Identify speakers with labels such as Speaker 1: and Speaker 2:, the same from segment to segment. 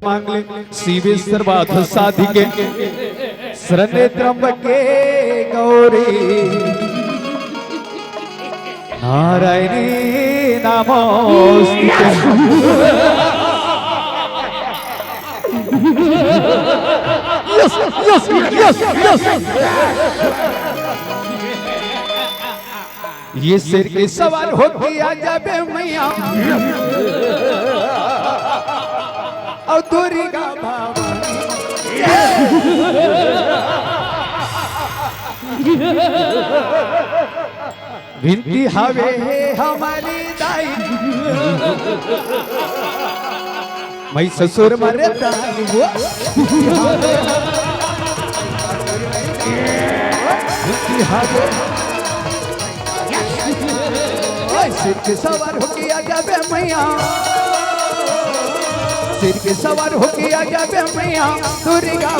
Speaker 1: मांग ले शिवे सर्वार्थ साधिके शरण्ये त्र्यंबके गौरी नारायणी नमोस्तुते। यस यस यस यस ये सिर के सवार होके आ जाबे मैया और दुर्गा विनती हवे हमारी दाई मैं ससुर मरे दाई विनती हवे सिर के सवार होके आ जाबे मैया सिर के सवार होके आ जाबे मैया दुर्गा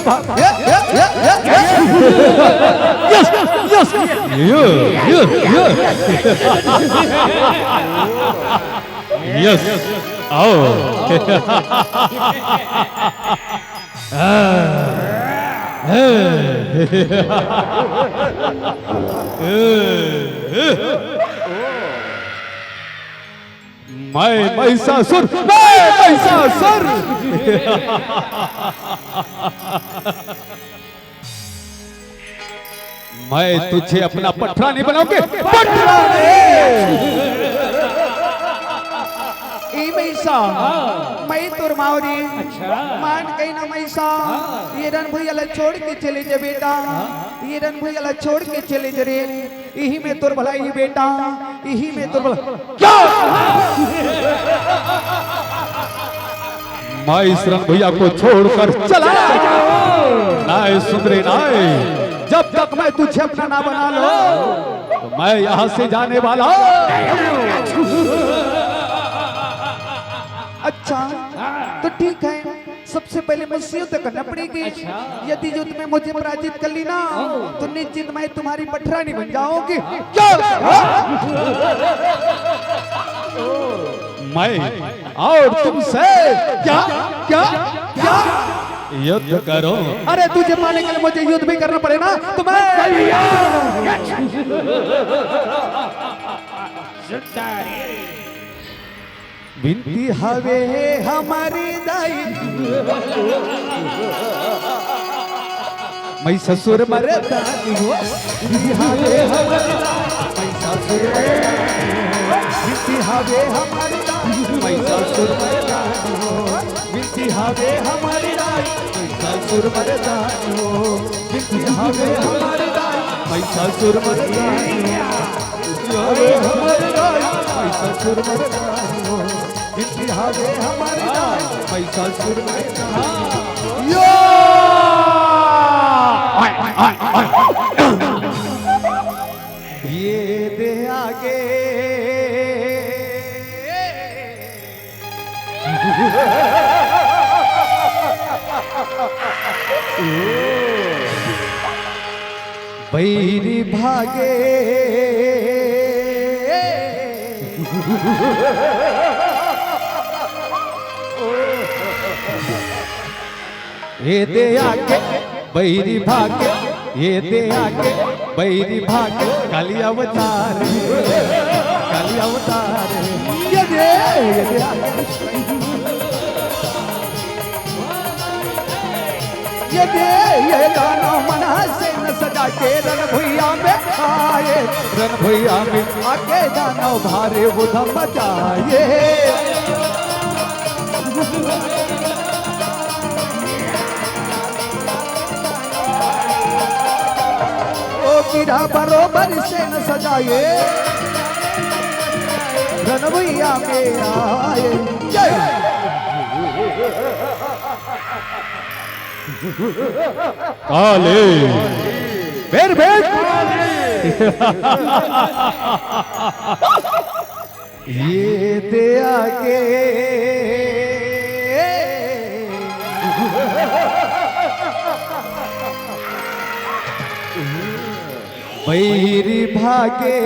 Speaker 1: यस यस यस आओ मैं महिषासुर मैं तुझे अपना पटरा नहीं बनाऊंगी पटरा मैसा मैं तुर मावरी मान कहीं ना मैसा ये रन भैया छोड़ के चले जा बेटा ये रन भैया छोड़ के चले जा रे यही में तुर भलाई बेटा यही में तुर भला क्या मैं इस रन भैया को छोड़कर चला नाय सुधरे नाय जब तक मैं तुझे अपना ना बना लो तो मैं यहाँ से जाने वाला अच्छा तो ठीक है सबसे पहले मुझसे युद्ध करना पड़ेगी यदि युद्ध में मुझे पराजित कर ली ना तो निश्चित मैं तुम्हारी पटरानी बन जाऊंगी मैं और तुमसे क्या क्या क्या युद्ध करो अरे तुझे पाने के लिए मुझे युद्ध भी करना पड़े ना तो मैं विनती हवे हमारी दाई मैं ससुर मरे दाई हो विनती हवे हमारी दाई मैं ससुर विनती हवे हमारी दाई मैं ससुर मरे दाई हो विनती हवे हमारी दाई मैं ससुर मरे दाई हो विनती हवे हमारी दाई मैं ससुर मरे दाई हो हमारी दाई मैं ससुर मरे दाई हो इतिहास हमारे पैसा सुर में ये दे आगे बैरी भागे ये दे आके बैरी भागे ये दे आके बैरी भागे काली अवतार ये दे ये गाना मना से न सजा के रन भैया में आए रन भैया में आके गाना भारे बुधा बजाए गिरा बरोबर से न सजाए रन भैया में आए काले बेर बेर ये दे आगे बैरी भागे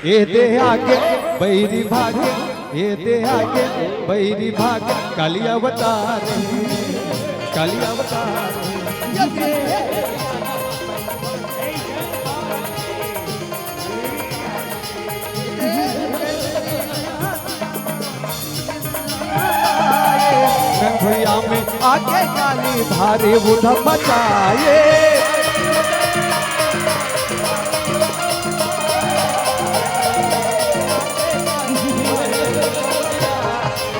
Speaker 1: ये दे आगे बैरी भागे, ये दे आगे बैरी भागे, काली अवतार काली अवतार। भैया में आगे काली भारी उधम मचाए,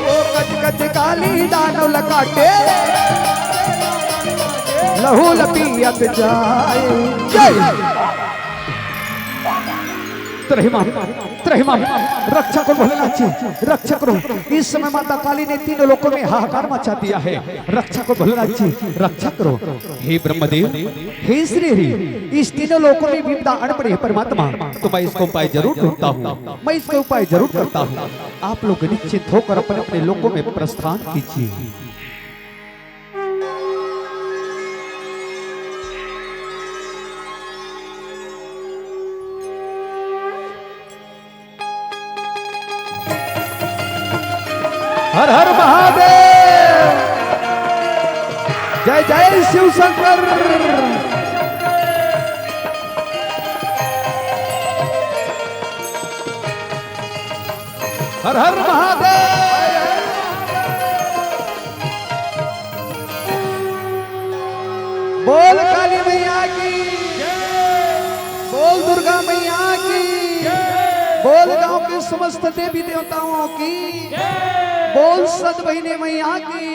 Speaker 1: वो कच कच काली दानव लकाटे, लहू लपियत जाए। त्रहिमा रक्षा करो भोलेनाथ जी, रक्षा करो। इस समय माता काली ने तीनों लोकों में हाहाकार मचा दिया है, रक्षा करो भोलेनाथ जी, रक्षा करो। हे ब्रह्मदेव, हे श्री हरि, इस तीनों लोकों में विपदा आन पड़ी है परमात्मा, तो मैं इसको उपाय जरूर ढूंढता हूँ, मैं इसका उपाय जरूर करता हूँ। आप लोग निश्चित होकर अपने अपने लोकों में प्रस्थान कीजिए। हर हर महादेव, जय जय शिव शंकर। हर हर महादेव। बोल काली मैया की, बोल दुर्गा मैया की, बोल गांव के समस्त देवी देवताओं की, बोल सद बहिनी मैया की।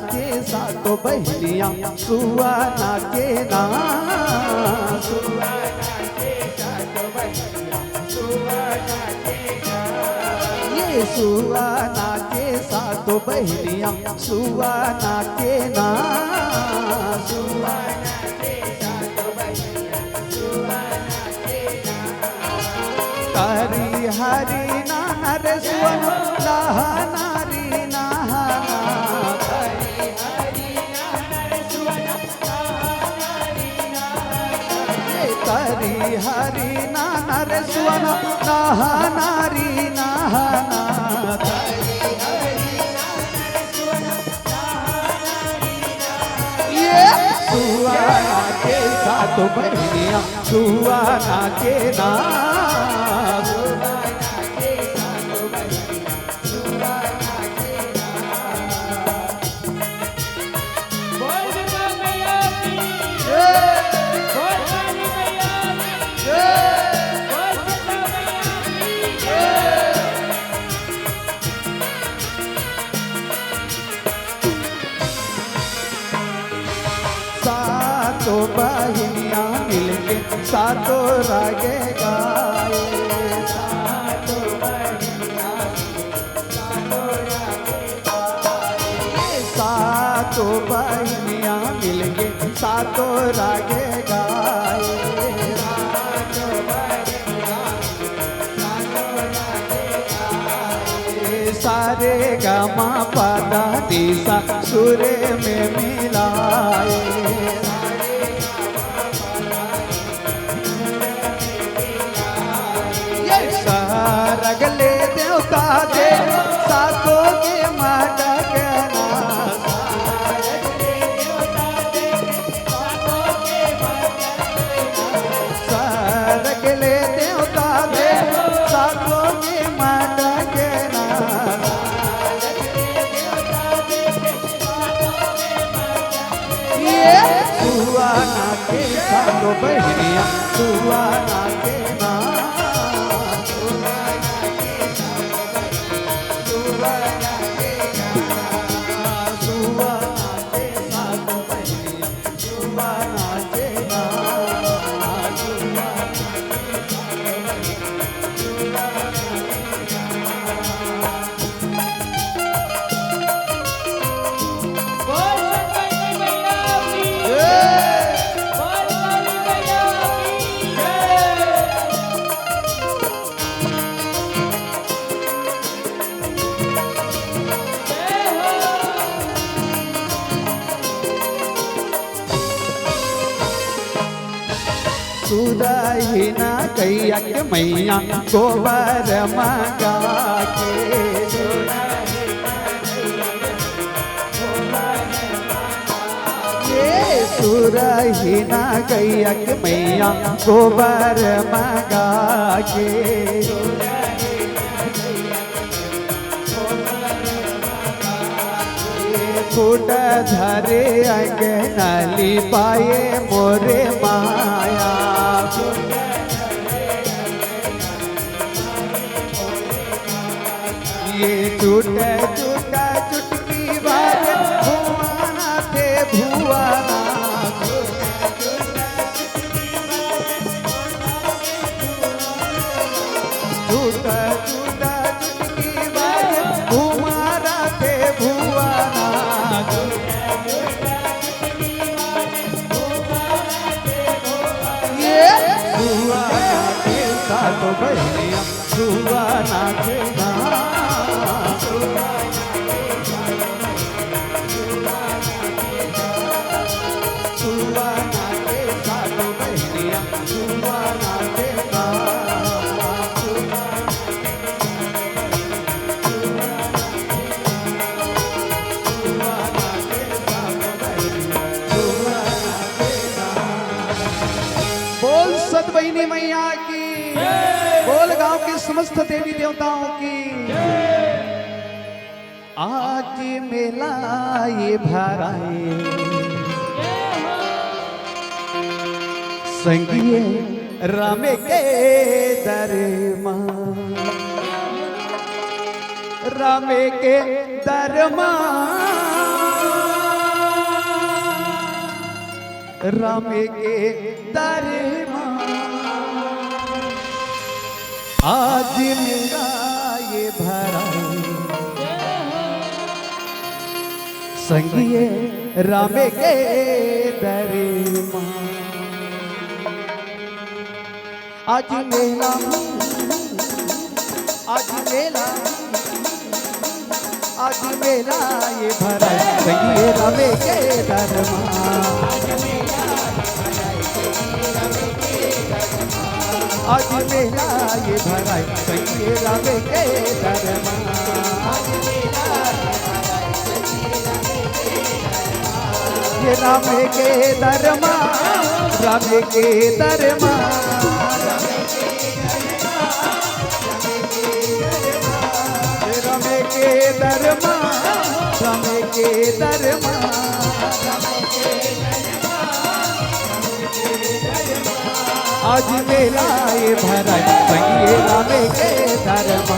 Speaker 1: के सातो बहनिया सुवाना के ना, सुवाना के सातो बहनिया सुवाना के ना, ये सुवाना के सातो बहनिया सुवाना के ना, सुवाना के सातो बहनिया सुवाना के ना। तारी हरी नाना रे सुवन लाहा नारी नाहा, हरी हरी नाना रे सुवना नाहा नारी नाहा ना, ये सुवाना के साथ बहनिया सुवाना के ना, सातों बहनियां मिलके सातों रागे गाए, सातों बहनियां सातों रागे गाए, सातों बहनियां मिलके सातों रागे गाए, सातों बहनियां सातों रागे गाए। सारे गामा पादा दिशा सुरे में मिलाए, रगले देवता दे सातों के मडगना, रगले देवता दे सातों के मडगना, रगले देवता दे सातों के मडगना, रगले देवता दे सातों के मडगना। ये सुवाना के सातों बहनियां सुवाना के ना, सुरही ना कैया के मैया गोबर मंगा के ये सुरही ना कैया के मैया गोबर मंगा के फूट धरे अंगनाली पाए मोरे माया ये टूटा टूटा चुटकी बाजे भुआना थे भुआना टूटा टूटा चुटकी बाजे भुआना थे भुआना ये भुआना के साथ बहनिया भुआना के बोल सतबहिनी मैया की, बोल गांव के समस्त देवी देवताओं की। आज मेला ये भराए संगिए राम के दरमा राम के दरमा राम के दरमा आज मेरा ये भरा संगिए राम के दरमा आज मेला आज मेला आज मेला ये भरा संगिए राम के दरमा आज मेला ये भराई संगिए राम के दरमा ये राम के दरमा राम के दरमा राम के दरमा राम के दरमा आज मेला ये भराई संगिए राम के दरमा